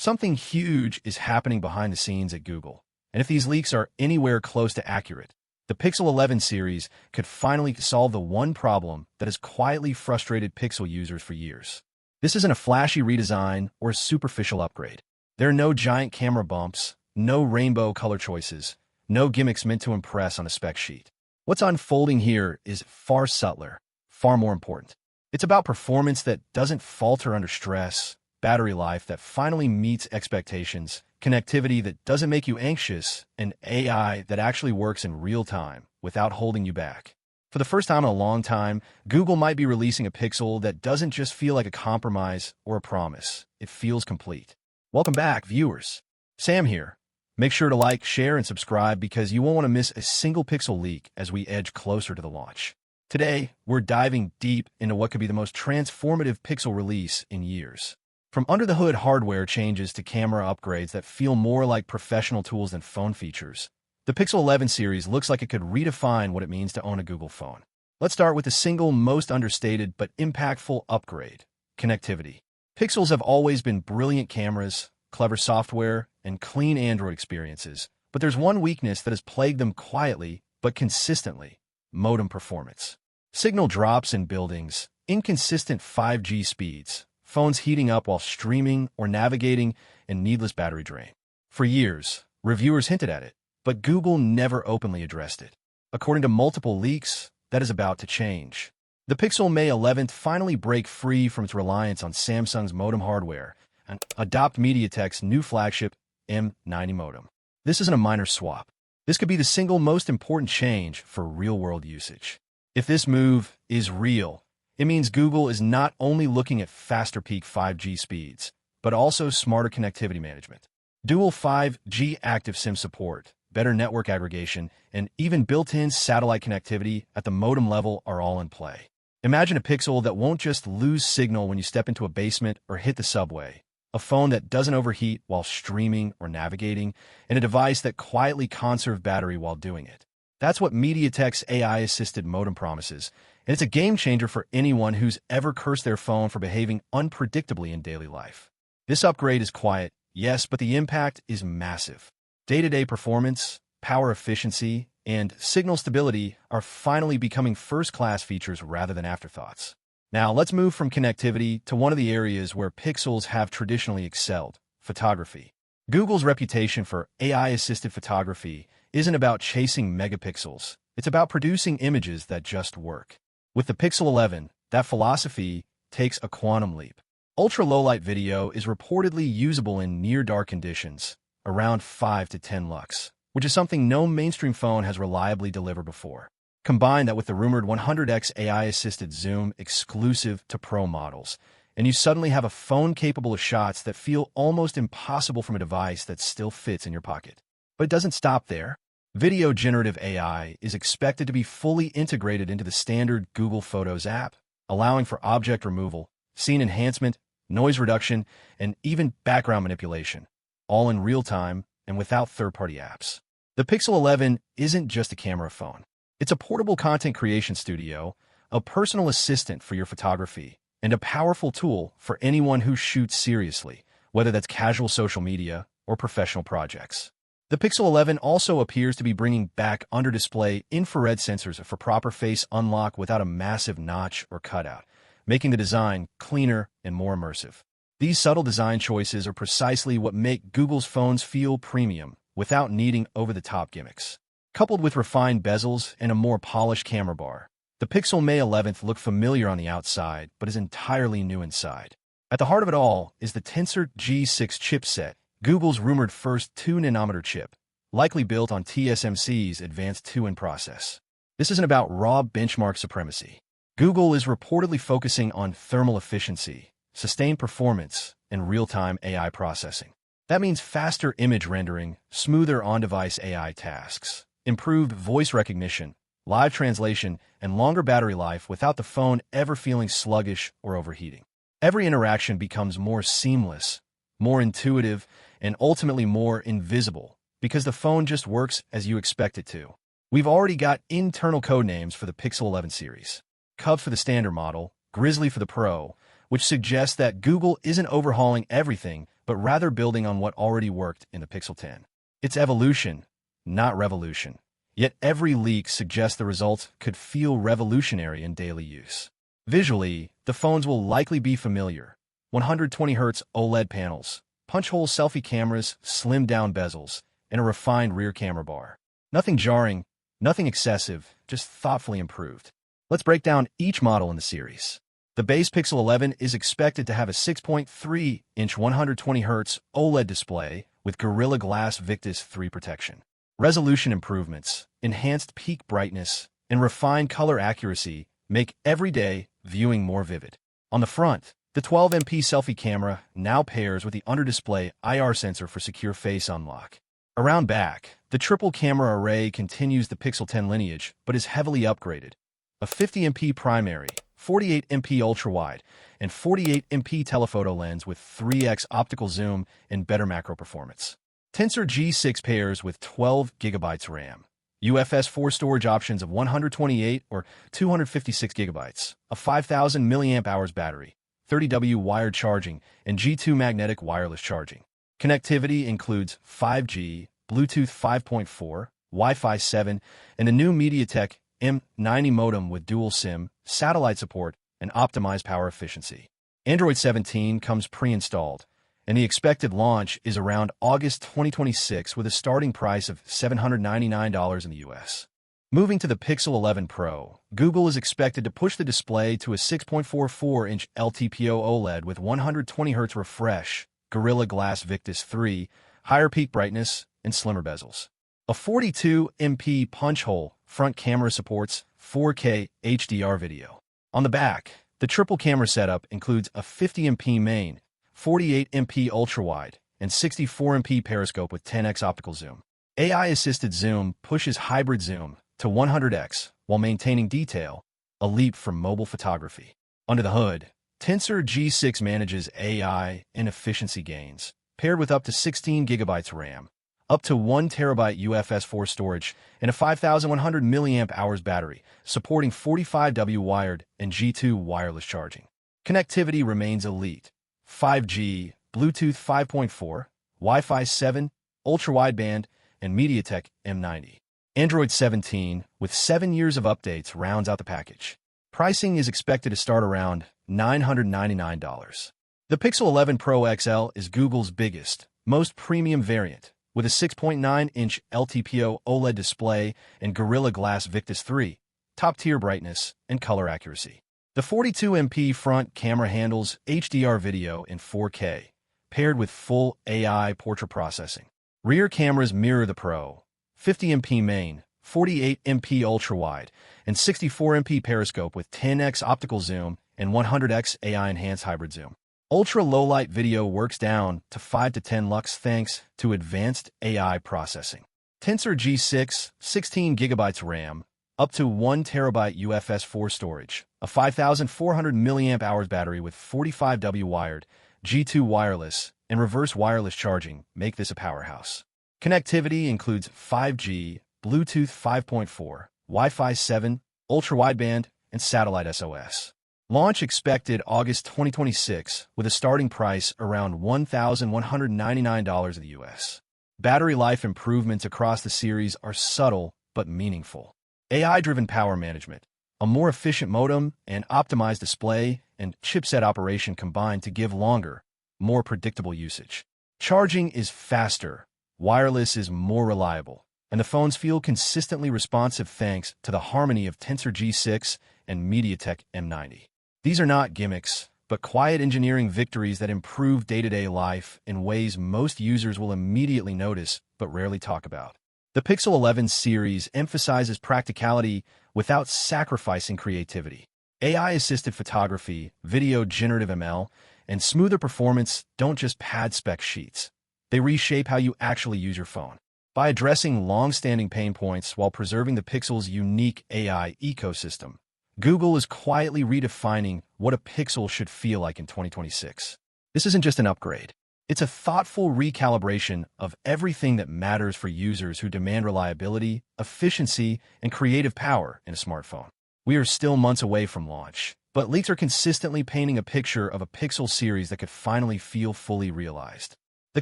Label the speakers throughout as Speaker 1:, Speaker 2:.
Speaker 1: Something huge is happening behind the scenes at Google, and if these leaks are anywhere close to accurate, the Pixel 11 series could finally solve the one problem that has quietly frustrated Pixel users for years. This isn't a flashy redesign or a superficial upgrade. There are no giant camera bumps, no rainbow color choices, no gimmicks meant to impress on a spec sheet. What's unfolding here is far subtler, far more important. It's about performance that doesn't falter under stress, battery life that finally meets expectations, connectivity that doesn't make you anxious, and AI that actually works in real time without holding you back. For the first time in a long time, Google might be releasing a Pixel that doesn't just feel like a compromise or a promise. It feels complete. Welcome back, viewers. Sam here. Make sure to like, share, and subscribe because you won't want to miss a single Pixel leak as we edge closer to the launch. Today, we're diving deep into what could be the most transformative Pixel release in years. From under-the-hood hardware changes to camera upgrades that feel more like professional tools than phone features, the Pixel 11 series looks like it could redefine what it means to own a Google phone. Let's start with the single most understated but impactful upgrade: connectivity. Pixels have always been brilliant cameras, clever software, and clean Android experiences, but there's one weakness that has plagued them quietly but consistently: modem performance. Signal drops in buildings, inconsistent 5G speeds, phones heating up while streaming or navigating, and needless battery drain. For years, reviewers hinted at it, but Google never openly addressed it. According to multiple leaks, that is about to change. The Pixel May 11th finally break free from its reliance on Samsung's modem hardware and adopt MediaTek's new flagship M90 modem. This isn't a minor swap. This could be the single most important change for real-world usage. If this move is real, it means Google is not only looking at faster peak 5G speeds, but also smarter connectivity management. Dual 5G active SIM support, better network aggregation, and even built-in satellite connectivity at the modem level are all in play. Imagine a Pixel that won't just lose signal when you step into a basement or hit the subway, a phone that doesn't overheat while streaming or navigating, and a device that quietly conserves battery while doing it. That's what MediaTek's AI-assisted modem promises, and it's a game-changer for anyone who's ever cursed their phone for behaving unpredictably in daily life. This upgrade is quiet, yes, but the impact is massive. Day-to-day performance, power efficiency, and signal stability are finally becoming first-class features rather than afterthoughts. Now, let's move from connectivity to one of the areas where Pixels have traditionally excelled: photography. Google's reputation for AI-assisted photography isn't about chasing megapixels. It's about producing images that just work. With the Pixel 11, that philosophy takes a quantum leap. Ultra-low-light video is reportedly usable in near-dark conditions, around 5 to 10 lux, which is something no mainstream phone has reliably delivered before. Combine that with the rumored 100x AI-assisted zoom exclusive to Pro models, and you suddenly have a phone capable of shots that feel almost impossible from a device that still fits in your pocket. But it doesn't stop there. Video generative AI is expected to be fully integrated into the standard Google Photos app, allowing for object removal, scene enhancement, noise reduction, and even background manipulation, all in real time and without third-party apps. The Pixel 11 isn't just a camera phone. It's a portable content creation studio, a personal assistant for your photography, and a powerful tool for anyone who shoots seriously, whether that's casual social media or professional projects. The Pixel 11 also appears to be bringing back under-display infrared sensors for proper face unlock without a massive notch or cutout, making the design cleaner and more immersive. These subtle design choices are precisely what make Google's phones feel premium without needing over-the-top gimmicks. Coupled with refined bezels and a more polished camera bar, the Pixel May 11th look familiar on the outside but is entirely new inside. At the heart of it all is the Tensor G6 chipset, Google's rumored first 2nm chip, likely built on TSMC's advanced 2N process. This isn't about raw benchmark supremacy. Google is reportedly focusing on thermal efficiency, sustained performance, and real-time AI processing. That means faster image rendering, smoother on-device AI tasks, improved voice recognition, live translation, and longer battery life without the phone ever feeling sluggish or overheating. Every interaction becomes more seamless, more intuitive, and ultimately more invisible because the phone just works as you expect it to. We've already got internal code names for the Pixel 11 series: Cub for the standard model, Grizzly for the Pro, which suggests that Google isn't overhauling everything but rather building on what already worked in the Pixel 10. It's evolution, not revolution. Yet every leak suggests the results could feel revolutionary in daily use. Visually, the phones will likely be familiar. 120Hz OLED panels, punch-hole selfie cameras, slimmed-down bezels, and a refined rear camera bar. Nothing jarring, nothing excessive, just thoughtfully improved. Let's break down each model in the series. The base Pixel 11 is expected to have a 6.3-inch 120Hz OLED display with Gorilla Glass Victus 3 protection. Resolution improvements, enhanced peak brightness, and refined color accuracy make everyday viewing more vivid. On the front, the 12MP selfie camera now pairs with the under-display IR sensor for secure face unlock. Around back, the triple camera array continues the Pixel 10 lineage but is heavily upgraded. A 50MP primary, 48MP ultra-wide, and 48MP telephoto lens with 3x optical zoom and better macro performance. Tensor G6 pairs with 12GB RAM. UFS 4 storage options of 128 or 256GB, a 5,000 mAh battery, 30W wired charging, and G2 magnetic wireless charging. Connectivity includes 5G, Bluetooth 5.4, Wi-Fi 7, and a new MediaTek M90 modem with dual SIM, satellite support, and optimized power efficiency. Android 17 comes pre-installed, and the expected launch is around August 2026 with a starting price of $799 in the US. Moving to the Pixel 11 Pro, Google is expected to push the display to a 6.44-inch LTPO OLED with 120Hz refresh, Gorilla Glass Victus 3, higher peak brightness, and slimmer bezels. A 42MP punch-hole front camera supports 4K HDR video. On the back, the triple camera setup includes a 50MP main, 48MP ultra-wide, and 64MP periscope with 10x optical zoom. AI-assisted zoom pushes hybrid zoom to 100x while maintaining detail, a leap from mobile photography. Under the hood, Tensor G6 manages AI and efficiency gains, paired with up to 16GB RAM, up to 1TB UFS 4 storage, and a 5,100 mAh battery, supporting 45W wired and G2 wireless charging. Connectivity remains elite. 5G, Bluetooth 5.4, Wi-Fi 7, ultra-wideband, and MediaTek M90. Android 17, with 7 years of updates, rounds out the package. Pricing is expected to start around $999. The Pixel 11 Pro XL is Google's biggest, most premium variant, with a 6.9-inch LTPO OLED display and Gorilla Glass Victus 3, top-tier brightness and color accuracy. The 42MP front camera handles HDR video in 4K, paired with full AI portrait processing. Rear cameras mirror the Pro, 50MP main, 48MP ultra-wide, and 64MP periscope with 10x optical zoom and 100x AI-enhanced hybrid zoom. Ultra-low-light video works down to 5 to 10 lux thanks to advanced AI processing. Tensor G6, 16GB RAM, up to 1TB UFS 4 storage, a 5,400 mAh battery with 45W wired, G2 wireless, and reverse wireless charging make this a powerhouse. Connectivity includes 5G, Bluetooth 5.4, Wi-Fi 7, ultra-wideband, and satellite SOS. Launch expected August 2026 with a starting price around $1,199 in the US. Battery life improvements across the series are subtle but meaningful. AI-driven power management, a more efficient modem, and optimized display and chipset operation combine to give longer, more predictable usage. Charging is faster, wireless is more reliable, and the phones feel consistently responsive thanks to the harmony of Tensor G6 and MediaTek M90. These are not gimmicks, but quiet engineering victories that improve day-to-day life in ways most users will immediately notice but rarely talk about. The Pixel 11 series emphasizes practicality without sacrificing creativity. AI-assisted photography, video generative ML, and smoother performance don't just pad spec sheets. They reshape how you actually use your phone. By addressing long-standing pain points while preserving the Pixel's unique AI ecosystem, Google is quietly redefining what a Pixel should feel like in 2026. This isn't just an upgrade. It's a thoughtful recalibration of everything that matters for users who demand reliability, efficiency, and creative power in a smartphone. We are still months away from launch, but leaks are consistently painting a picture of a Pixel series that could finally feel fully realized. The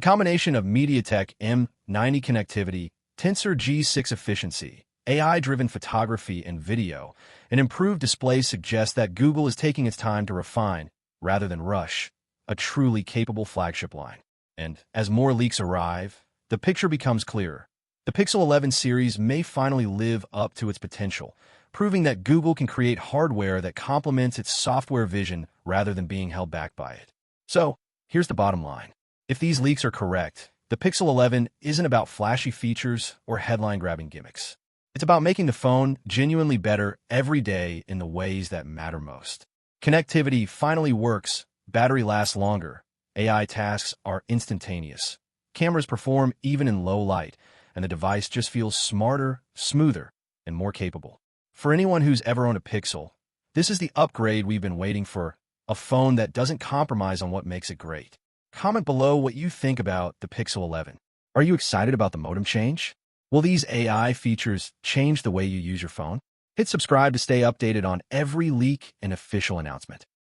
Speaker 1: combination of MediaTek M90 connectivity, Tensor G6 efficiency, AI-driven photography and video, and improved displays suggests that Google is taking its time to refine, rather than rush, a truly capable flagship line. And as more leaks arrive, the picture becomes clearer. The Pixel 11 series may finally live up to its potential, proving that Google can create hardware that complements its software vision rather than being held back by it. So, here's the bottom line. If these leaks are correct, the Pixel 11 isn't about flashy features or headline-grabbing gimmicks. It's about making the phone genuinely better every day in the ways that matter most. Connectivity finally works, battery lasts longer, AI tasks are instantaneous, cameras perform even in low light, and the device just feels smarter, smoother, and more capable. For anyone who's ever owned a Pixel, this is the upgrade we've been waiting for, a phone that doesn't compromise on what makes it great. Comment below what you think about the Pixel 11. Are you excited about the modem change? Will these AI features change the way you use your phone? Hit subscribe to stay updated on every leak and official announcement.